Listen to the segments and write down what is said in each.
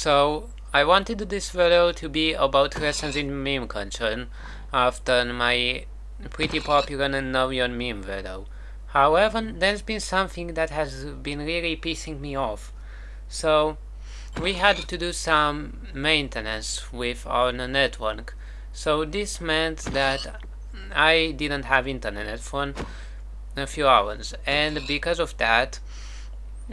So, I wanted this video to be about lessons in meme culture after my pretty popular and known meme video. However, there's been something that has been really pissing me off. So, we had to do some maintenance with our network. So this meant that I didn't have internet for a few hours, and because of that,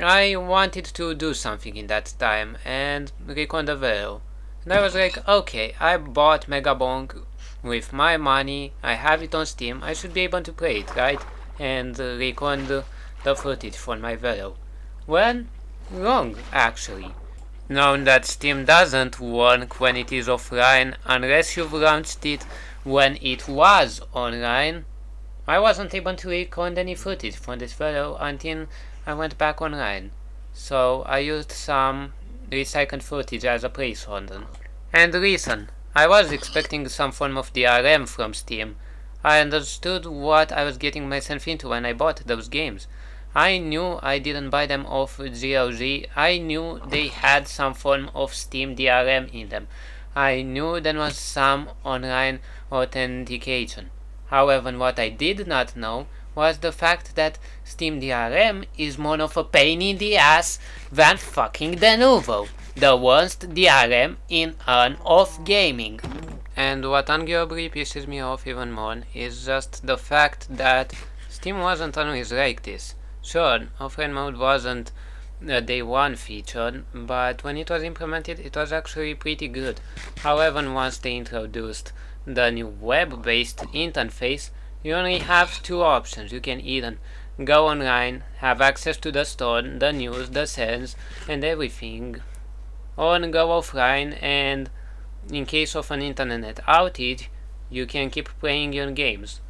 I wanted to do something in that time and record a video. And I was like, okay, I bought Megabong with my money, I have it on Steam, I should be able to play it, right? And record the footage for my video. Well, wrong, actually. Known that Steam doesn't work when it is offline unless you've launched it when it was online. I wasn't able to record any footage from this video until I went back online, so I used some recycled footage as a placeholder. And listen, I was expecting some form of DRM from Steam. I understood what I was getting myself into when I bought those games. I knew I didn't buy them off GOG. I knew they had some form of Steam DRM in them. I knew there was some online authentication. However, what I did not know was the fact that Steam DRM is more of a pain in the ass than fucking Denuvo, the worst DRM in and of gaming. And what arguably pisses me off even more is just the fact that Steam wasn't always like this. Sure, offline mode wasn't a day one feature, but when it was implemented it was actually pretty good. However, once they introduced the new web-based interface, you only have two options. You can either go online, have access to the store, the news, the sales, and everything, or go offline and in case of an internet outage, you can keep playing your games.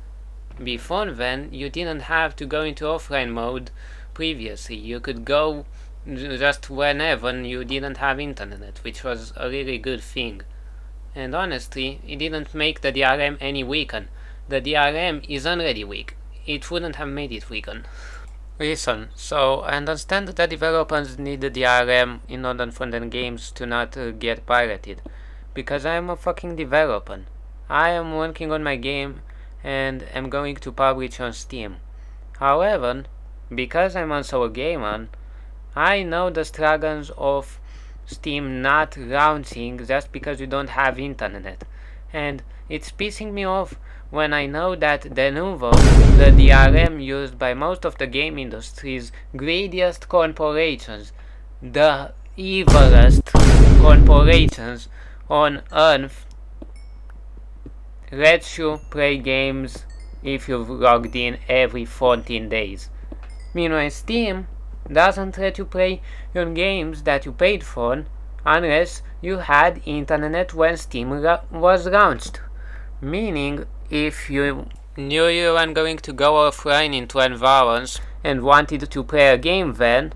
Before then, you didn't have to go into offline mode previously. You could go just whenever you didn't have internet, which was a really good thing. And honestly, it didn't make the DRM any weaker. The DRM is already weak. It wouldn't have made it weaker. Listen, so I understand that developers need the DRM in order for their games to not get pirated. Because I am a fucking developer. I am working on my game and am going to publish on Steam. However, because I'm also a gamer, I know the struggles of Steam not launching just because you don't have internet. And it's pissing me off when I know that Denuvo, the DRM used by most of the game industry's greediest corporations, the evilest corporations on earth, lets you play games if you've logged in every 14 days. Meanwhile, Steam doesn't let you play your games that you paid for unless you had internet when Steam was launched. Meaning, if you knew you were going to go offline in 12 hours and wanted to play a game then,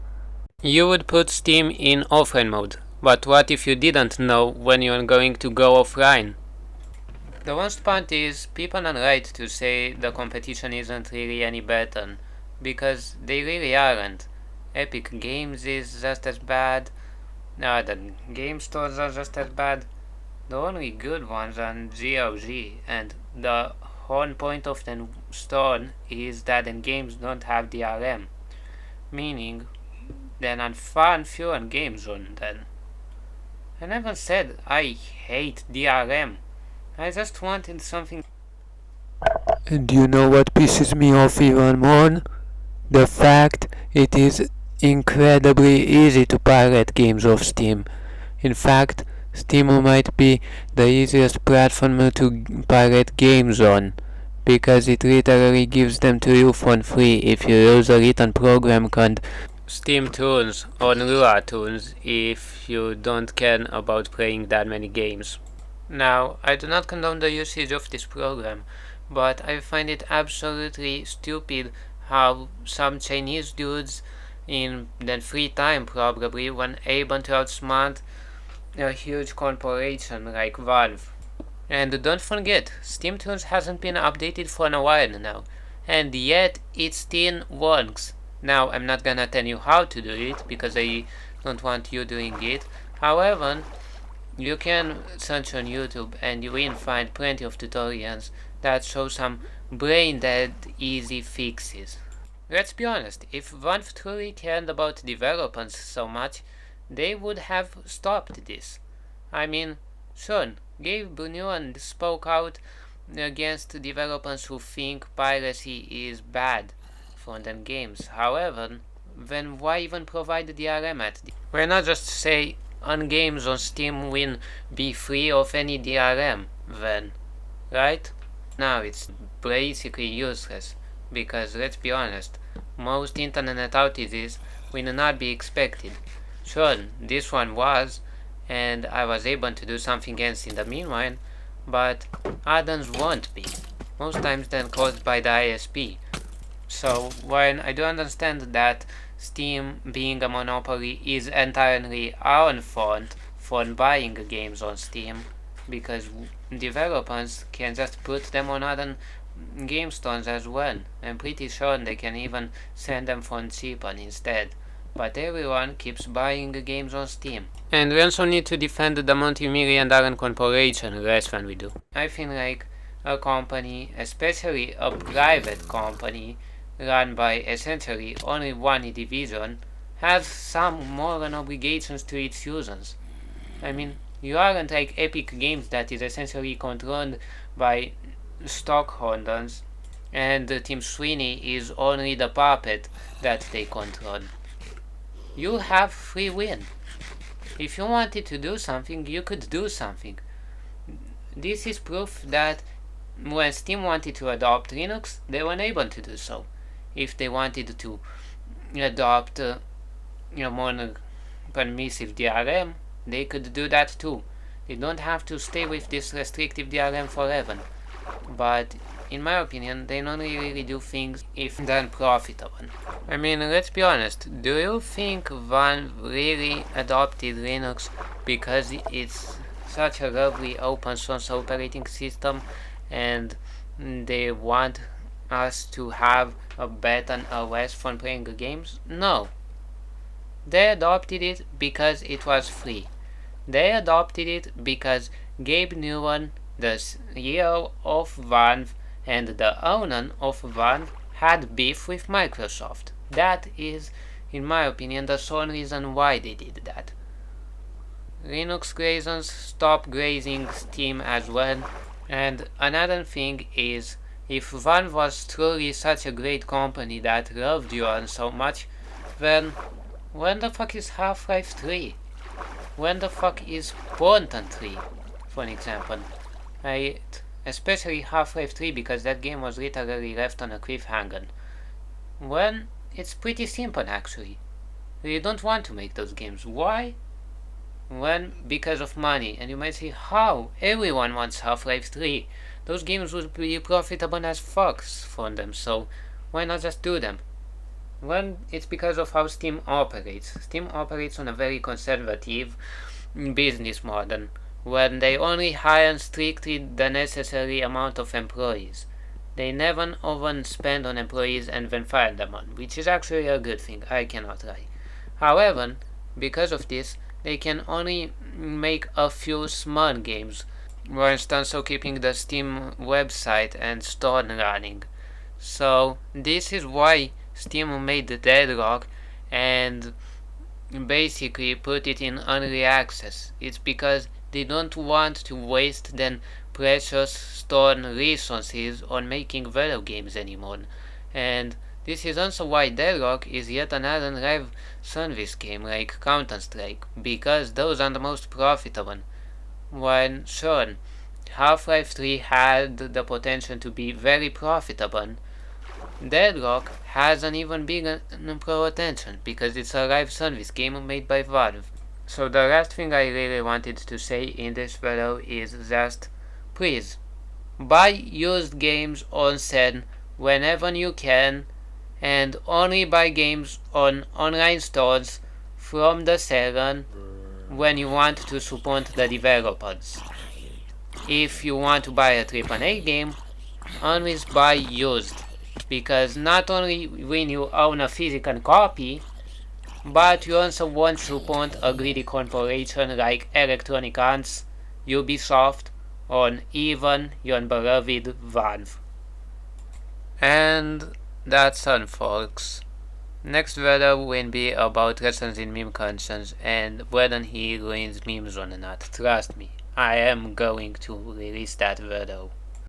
you would put Steam in offline mode. But what if you didn't know when you were going to go offline? The worst part is, people are right to say the competition isn't really any better, because they really aren't. Epic Games is just as bad, the game stores are just as bad. The only good ones are GOG, and the whole point of the store is that the games don't have DRM, meaning there are far fewer games on them. I never said I hate DRM. I just wanted something. And you know what pisses me off even more? The fact it is incredibly easy to pirate games off Steam. In fact, Steam might be the easiest platform to pirate games on, because it literally gives them to you for free if you use a written program called Steam Tunes or Lua Tunes if you don't care about playing that many games. Now, I do not condone the usage of this program, but I find it absolutely stupid how some Chinese dudes in their free time probably were able to outsmart a huge corporation like Valve. And don't forget, Steam Tunes hasn't been updated for a while now, and yet it still works. Now, I'm not gonna tell you how to do it, because I don't want you doing it, However, you can search on YouTube and you will find plenty of tutorials that show some brain-dead easy fixes. Let's be honest, if Valve truly cared about developers so much, they would have stopped this. I mean, sure, Gabe Newell spoke out against developers who think piracy is bad for their games. However, then why even provide the DRM at the... Why not just say on games on Steam will be free of any DRM then, right? Now it's basically useless, because let's be honest, most internet outages will not be expected. Sure, this one was, and I was able to do something else in the meanwhile, but others won't be. Most times they're caused by the ISP. So while I do understand that Steam being a monopoly is entirely our fault for buying games on Steam, because developers can just put them on other game stores as well. I'm pretty sure they can even send them for cheaper instead. But everyone keeps buying games on Steam. And we also need to defend the multi-million-dollar corporation less than we do. I feel like a company, especially a private company, run by essentially only one division, has some moral obligations to its users. I mean, you aren't like Epic Games that is essentially controlled by stockholders, and Tim Sweeney is only the puppet that they control. You have free will. If you wanted to do something, you could do something. This is proof that when Steam wanted to adopt Linux, they were able to do so. If they wanted to adopt more permissive DRM, they could do that too. They don't have to stay with this restrictive DRM forever. But in my opinion, they only really do things if they're profitable. I mean, let's be honest, do you think Valve really adopted Linux because it's such a lovely open source operating system and they want us to have a better OS for playing games? No. They adopted it because it was free. They adopted it because Gabe Newell, the CEO of Valve and the owner of Valve, had beef with Microsoft. That is, in my opinion, the sole reason why they did that. Linux grazers stop grazing Steam as well. And another thing is, if Valve was truly such a great company that loved you all so much, then when the fuck is Half-Life 3? When the fuck is Portal 3, for example? Especially Half-Life 3, because that game was literally left on a cliffhanger. When it's pretty simple actually. You don't want to make those games. Why? When? Because of money. And you might say, how? Everyone wants Half-Life 3. Those games would be profitable as fucks for them, so why not just do them? Well, it's because of how Steam operates. Steam operates on a very conservative business model, where they only hire strictly the necessary amount of employees. They never overspend on employees and then fire them on, which is actually a good thing, I cannot lie. However, because of this, they can only make a few small games, whilst also keeping the Steam website and store running. So this is why Steam made the Deadlock and basically put it in early access. It's because they don't want to waste their precious stored resources on making video games anymore. And this is also why Deadlock is yet another live service game like Counter-Strike, because those are the most profitable. While sure, Half-Life 3 had the potential to be very profitable, Deadlock has an even bigger potential because it's a live service game made by Valve. So the last thing I really wanted to say in this video is just, please, buy used games on sale whenever you can, and only buy games on online stores from the seller when you want to support the developers. If you want to buy a AAA game, always buy used, because not only when you own a physical copy, But you also won't support a greedy corporation like Electronic Arts, Ubisoft, or even your beloved Valve. And that's all, folks. Next video will be about recent meme content and whether he ruins memes or not. Trust me, I am going to release that video.